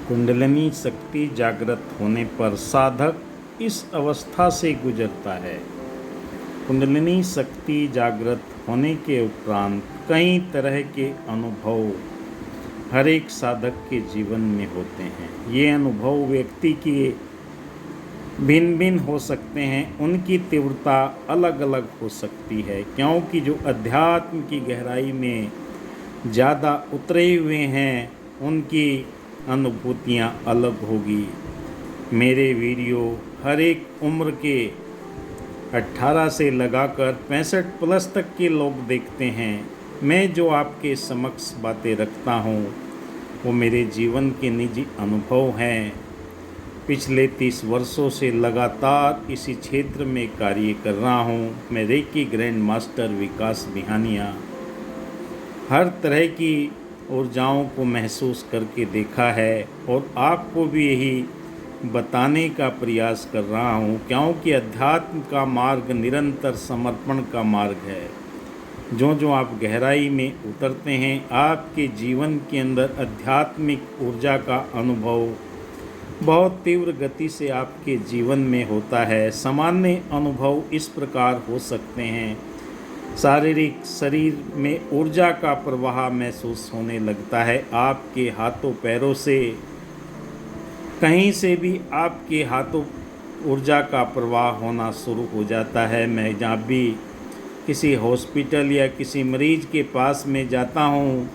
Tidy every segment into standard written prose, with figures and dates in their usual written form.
कुंडलिनी शक्ति जागृत होने पर साधक इस अवस्था से गुजरता है। कुंडलिनी शक्ति जागृत होने के उपरांत कई तरह के अनुभव हर एक साधक के जीवन में होते हैं। ये अनुभव व्यक्ति के भिन्न भिन्न हो सकते हैं, उनकी तीव्रता अलग अलग हो सकती है, क्योंकि जो अध्यात्म की गहराई में ज़्यादा उतरे हुए हैं उनकी अनुभूतियाँ अलग होगी। मेरे वीडियो हर एक उम्र के 18 से लगाकर 65 प्लस तक के लोग देखते हैं। मैं जो आपके समक्ष बातें रखता हूँ वो मेरे जीवन के निजी अनुभव हैं। पिछले 30 वर्षों से लगातार इसी क्षेत्र में कार्य कर रहा हूँ। मैं रेकी ग्रैंड मास्टर विकास बिहानिया हर तरह की ऊर्जाओं को महसूस करके देखा है और आपको भी यही बताने का प्रयास कर रहा हूँ, क्योंकि अध्यात्म का मार्ग निरंतर समर्पण का मार्ग है। जो आप गहराई में उतरते हैं, आपके जीवन के अंदर आध्यात्मिक ऊर्जा का अनुभव बहुत तीव्र गति से आपके जीवन में होता है। सामान्य अनुभव इस प्रकार हो सकते हैं। शारीरिक शरीर में ऊर्जा का प्रवाह महसूस होने लगता है। आपके हाथों पैरों से कहीं से भी आपके हाथों ऊर्जा का प्रवाह होना शुरू हो जाता है। मैं जहाँ भी किसी हॉस्पिटल या किसी मरीज के पास में जाता हूँ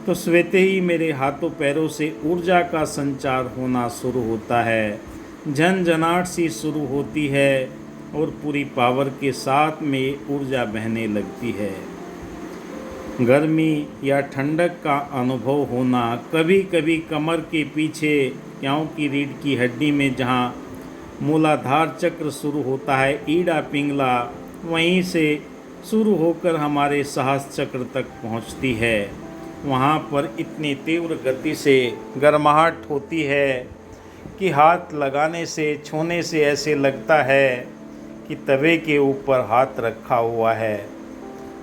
तो स्वतः ही मेरे हाथों पैरों से ऊर्जा का संचार होना शुरू होता है। झनझनाहट सी शुरू होती है और पूरी पावर के साथ में ऊर्जा बहने लगती है। गर्मी या ठंडक का अनुभव होना, कभी कभी कमर के पीछे, क्योंकि रीढ़ की हड्डी में जहाँ मूलाधार चक्र शुरू होता है, ईड़ा पिंगला वहीं से शुरू होकर हमारे साहस चक्र तक पहुँचती है। वहाँ पर इतनी तीव्र गति से गर्माहट होती है कि हाथ लगाने से, छूने से ऐसे लगता है कि तवे के ऊपर हाथ रखा हुआ है।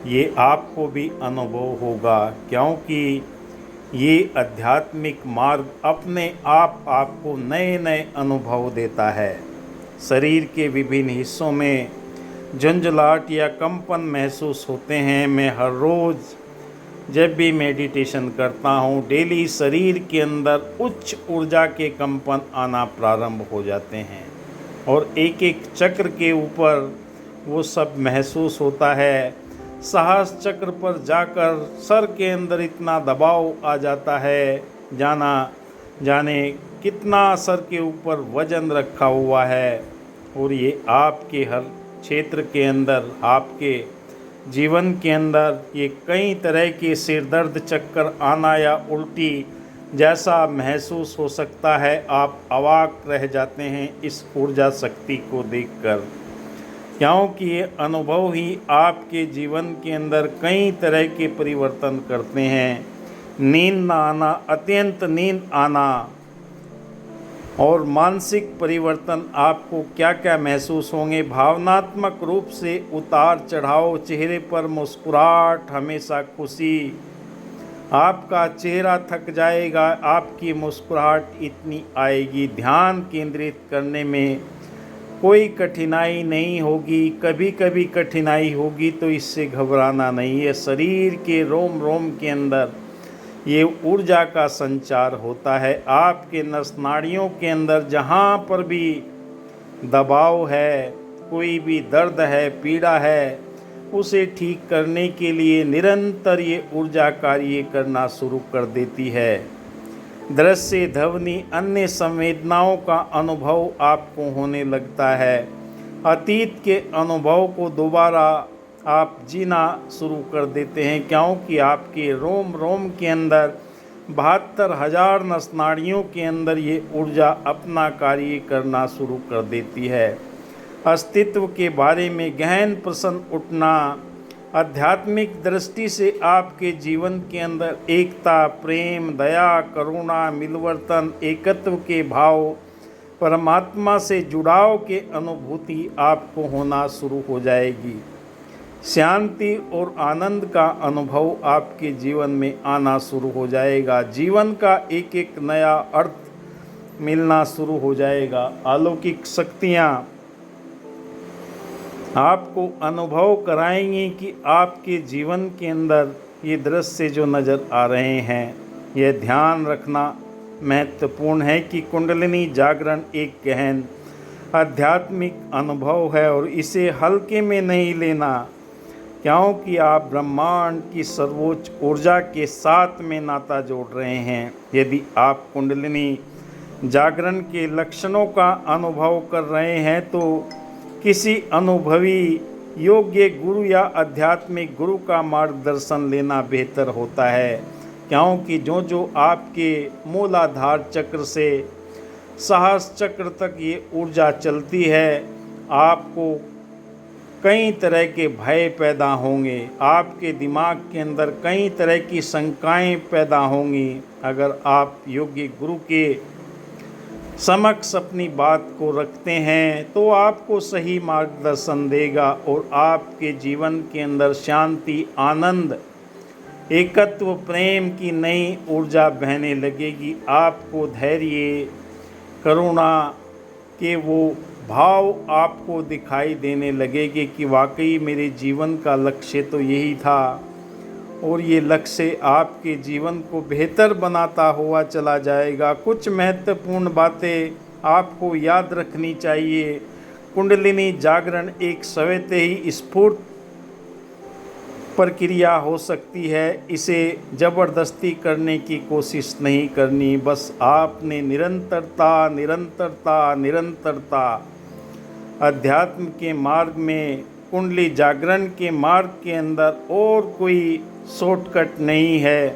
ये आपको भी अनुभव होगा, क्योंकि ये आध्यात्मिक मार्ग अपने आप आपको नए नए अनुभव देता है। शरीर के विभिन्न हिस्सों में झंझलाहट या कंपन महसूस होते हैं। मैं हर रोज़ जब भी मेडिटेशन करता हूँ, डेली शरीर के अंदर उच्च ऊर्जा के कंपन आना प्रारंभ हो जाते हैं और एक एक चक्र के ऊपर वो सब महसूस होता है। साहस चक्र पर जाकर सर के अंदर इतना दबाव आ जाता है, जाने कितना सर के ऊपर वजन रखा हुआ है। और ये आपके हर क्षेत्र के अंदर, आपके जीवन के अंदर ये कई तरह के सिर दर्द, चक्कर आना या उल्टी जैसा महसूस हो सकता है। आप अवाक रह जाते हैं इस ऊर्जा शक्ति को देखकर, क्योंकि ये अनुभव ही आपके जीवन के अंदर कई तरह के परिवर्तन करते हैं। नींद ना आना, अत्यंत नींद आना और मानसिक परिवर्तन आपको क्या क्या महसूस होंगे। भावनात्मक रूप से उतार चढ़ाव, चेहरे पर मुस्कुराहट, हमेशा खुशी, आपका चेहरा थक जाएगा, आपकी मुस्कुराहट इतनी आएगी। ध्यान केंद्रित करने में कोई कठिनाई नहीं होगी। कभी कभी कठिनाई होगी तो इससे घबराना नहीं है। शरीर के रोम रोम के अंदर ये ऊर्जा का संचार होता है। आपके नस नाड़ियों के अंदर जहाँ पर भी दबाव है, कोई भी दर्द है, पीड़ा है, उसे ठीक करने के लिए निरंतर ये ऊर्जा कार्य करना शुरू कर देती है। दृश्य, ध्वनि, अन्य संवेदनाओं का अनुभव आपको होने लगता है। अतीत के अनुभव को दोबारा आप जीना शुरू कर देते हैं, क्योंकि आपके रोम रोम के अंदर 72,000 नस नाड़ियों के अंदर ये ऊर्जा अपना कार्य करना शुरू कर देती है। अस्तित्व के बारे में गहन प्रश्न उठना, आध्यात्मिक दृष्टि से आपके जीवन के अंदर एकता, प्रेम, दया, करुणा, मिलवर्तन, एकत्व के भाव, परमात्मा से जुड़ाव के अनुभूति आपको होना शुरू हो जाएगी। शांति और आनंद का अनुभव आपके जीवन में आना शुरू हो जाएगा। जीवन का एक एक नया अर्थ मिलना शुरू हो जाएगा। अलौकिक शक्तियाँ आपको अनुभव कराएंगी कि आपके जीवन के अंदर ये दृश्य जो नज़र आ रहे हैं, यह ध्यान रखना महत्वपूर्ण है कि कुंडलिनी जागरण एक गहन आध्यात्मिक अनुभव है और इसे हल्के में नहीं लेना, क्योंकि आप ब्रह्मांड की सर्वोच्च ऊर्जा के साथ में नाता जोड़ रहे हैं। यदि आप कुंडलिनी जागरण के लक्षणों का अनुभव कर रहे हैं तो किसी अनुभवी योग्य गुरु या आध्यात्मिक गुरु का मार्गदर्शन लेना बेहतर होता है, क्योंकि जो आपके मूलाधार चक्र से सहस्र चक्र तक ये ऊर्जा चलती है, आपको कई तरह के भय पैदा होंगे, आपके दिमाग के अंदर कई तरह की शंकाएं पैदा होंगी। अगर आप योग्य गुरु के समक्ष अपनी बात को रखते हैं तो आपको सही मार्गदर्शन देगा और आपके जीवन के अंदर शांति, आनंद, एकत्व, प्रेम की नई ऊर्जा बहने लगेगी। आपको धैर्य, करुणा के वो भाव आपको दिखाई देने लगेंगे कि वाकई मेरे जीवन का लक्ष्य तो यही था और ये लक्ष्य आपके जीवन को बेहतर बनाता हुआ चला जाएगा। कुछ महत्वपूर्ण बातें आपको याद रखनी चाहिए। कुंडलिनी जागरण एक स्वतः ही स्फूर्त प्रक्रिया हो सकती है, इसे ज़बरदस्ती करने की कोशिश नहीं करनी, बस आपने निरंतरता अध्यात्म के मार्ग में, कुंडली जागरण के मार्ग के अंदर और कोई शॉर्टकट नहीं है।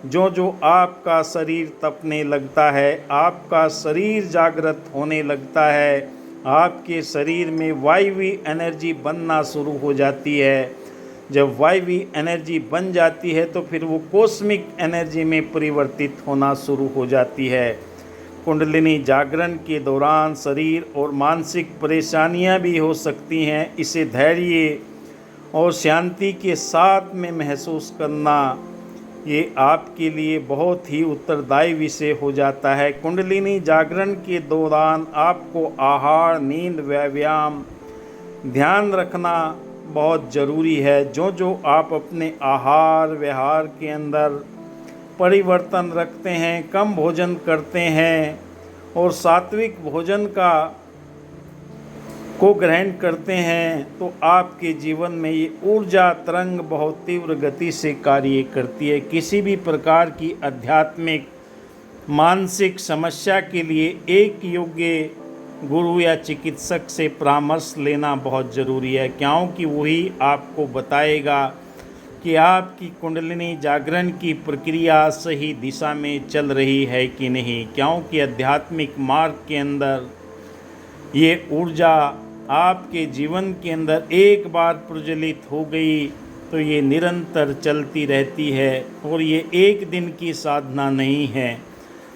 जो आपका शरीर तपने लगता है, आपका शरीर जागृत होने लगता है, आपके शरीर में वायवी एनर्जी बनना शुरू हो जाती है। जब वायवी एनर्जी बन जाती है तो फिर वो कॉस्मिक एनर्जी में परिवर्तित होना शुरू हो जाती है। कुंडलिनी जागरण के दौरान शरीर और मानसिक परेशानियां भी हो सकती हैं। इसे धैर्य और शांति के साथ में महसूस करना, ये आपके लिए बहुत ही उत्तरदायी विषय हो जाता है। कुंडलिनी जागरण के दौरान आपको आहार, नींद, व्यायाम, ध्यान रखना बहुत ज़रूरी है। जो आप अपने आहार व्यवहार के अंदर परिवर्तन रखते हैं, कम भोजन करते हैं और सात्विक भोजन को ग्रहण करते हैं, तो आपके जीवन में ये ऊर्जा तरंग बहुत तीव्र गति से कार्य करती है। किसी भी प्रकार की आध्यात्मिक, मानसिक समस्या के लिए एक योग्य गुरु या चिकित्सक से परामर्श लेना बहुत ज़रूरी है, क्योंकि वही आपको बताएगा कि आपकी कुंडलिनी जागरण की प्रक्रिया सही दिशा में चल रही है कि नहीं। क्योंकि आध्यात्मिक मार्ग के अंदर ये ऊर्जा आपके जीवन के अंदर एक बार प्रज्वलित हो गई तो ये निरंतर चलती रहती है और ये एक दिन की साधना नहीं है।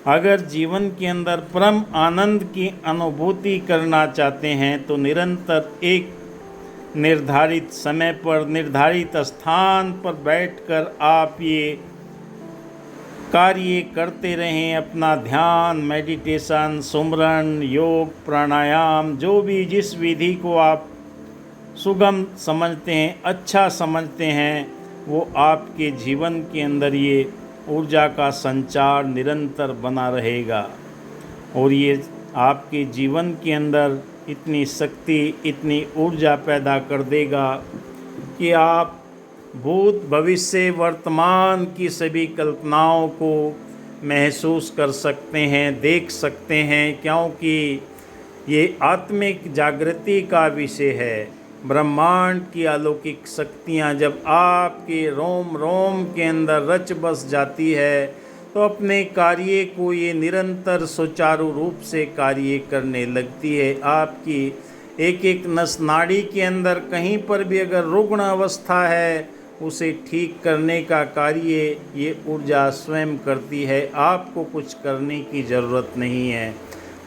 अगर जीवन के अंदर परम आनंद की अनुभूति करना चाहते हैं तो निरंतर एक निर्धारित समय पर, निर्धारित स्थान पर बैठकर आप ये कार्य करते रहें। अपना ध्यान, मेडिटेशन, सुमरन, योग, प्राणायाम, जो भी जिस विधि को आप सुगम समझते हैं, अच्छा समझते हैं, वो आपके जीवन के अंदर ये ऊर्जा का संचार निरंतर बना रहेगा और ये आपके जीवन के अंदर इतनी शक्ति, इतनी ऊर्जा पैदा कर देगा कि आप भूत, भविष्य, वर्तमान की सभी कल्पनाओं को महसूस कर सकते हैं, देख सकते हैं, क्योंकि ये आत्मिक जागृति का विषय है। ब्रह्मांड की अलौकिक शक्तियाँ जब आपके रोम रोम के अंदर रच बस जाती है तो अपने कार्य को ये निरंतर सुचारू रूप से कार्य करने लगती है। आपकी एक एक नस नाड़ी के अंदर कहीं पर भी अगर रुग्ण अवस्था है, उसे ठीक करने का कार्य ये ऊर्जा स्वयं करती है। आपको कुछ करने की ज़रूरत नहीं है,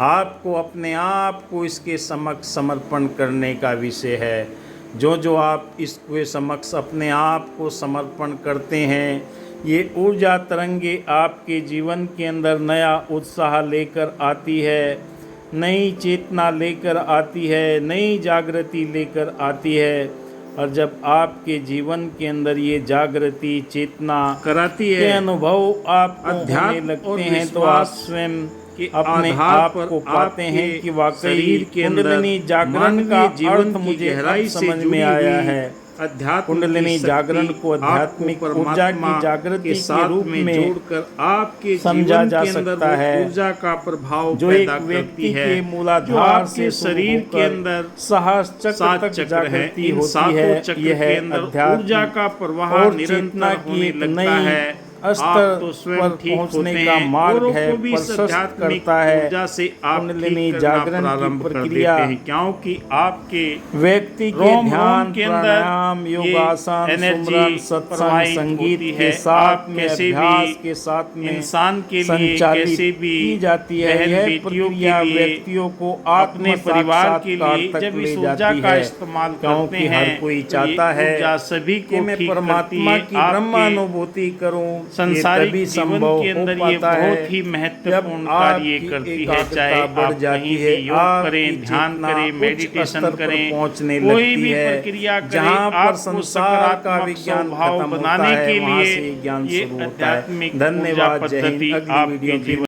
आपको अपने आप को इसके समक्ष समर्पण करने का विषय है। जो आप इसके समक्ष अपने आप को समर्पण करते हैं, ये ऊर्जा तरंगे आपके जीवन के अंदर नया उत्साह लेकर आती है, नई चेतना लेकर आती है, नई जागृति लेकर आती है। और जब आपके जीवन के अंदर ये जागृति चेतना कराती के है, अनुभव आपको होने अध्यात्म लगते और हैं, तो आप स्वयं अपने आप को पाते हैं कि वाकई शरीर के अंदर कुंडलिनी जागरण का जीवन अर्थ की मुझे गहराई अब से समझ जुड़ी में आया हुई है। अध्यात्म कुंडलिनी की जागरण शक्ति को आध्यात्मिक आपको ऊर्जा की परमात्मा जागृति के के साथ रूप में जोड़कर आपके समझा जीवन जा के अंदर सकता वो है, ऊर्जा का प्रभाव जो पैदा एक करती व्यक्ति है, के जो मूलाधार आपके से शरीर के अंदर साहस चक्र सात तक चक्र है, जागृति इन होती सातों है। चक्र यह के अंदर अध्यात्म ऊर्जा का प्रवाह और चेतना निरंतर की होने एक लगता नई है। स्तर आप तो स्वयं पर ठीक पहुंचने होते का हैं, मार्ग औरों है, को भी इस प्रशस्त आध्यात्मिक करता है। ऊर्जा से आप कुंडलिनी ठीक करना जागरण की प्रारंभ कर प्रक्रिया देते हैं, क्योंकि आपके व्यक्ति के रोम ध्यान, के अंदर प्राणायाम, ये योगासन, एनर्जी सुमरन, सत्संग, प्रवाहित संगीत होती के है। साथ आप में, कैसे अभ्यास भी के साथ में इंसान के लिए, संचालित कैसे भी की जाती है। बहन यह बेटियों प्रक्रिया के लिए, व्यक्तियों को अपने परिवार के आत्म लिए तक जब ले इस ऊर्जा जाती का है, इस्तेमाल करते क्योंकि हैं हर कोई तो ये चाहता है ऊर्जा सभी कि को मैं ठीक करती परमात्मा है। की आपके ब्रह्मानुभूति करूं। ये संसारिक तभी जीवन संभव के हो अंदर ये पाता है बहुत ही महत्वपूर्ण जब कार्य आपकी करती है। एकाग्रता चाहे बढ़ आप जाती कहीं है, भी योग आपकी करें, ध्यान चेतना करें, उच्च मेडिटेशन स्तर पर करें, पहुंचने कोई लगती भी है। प्रक्रिया करें, जहाँ पर आपको संसार का सकारात्मक विज्ञान स्वभाव खत्म होता बनाने है, के वहाँ लिए से ज्ञान ये शुरू होता है। आध्यात्मिक ऊर्जा धन्यवाद। जय हिंद। पद्धति अगली आपके वीडियो की जीवन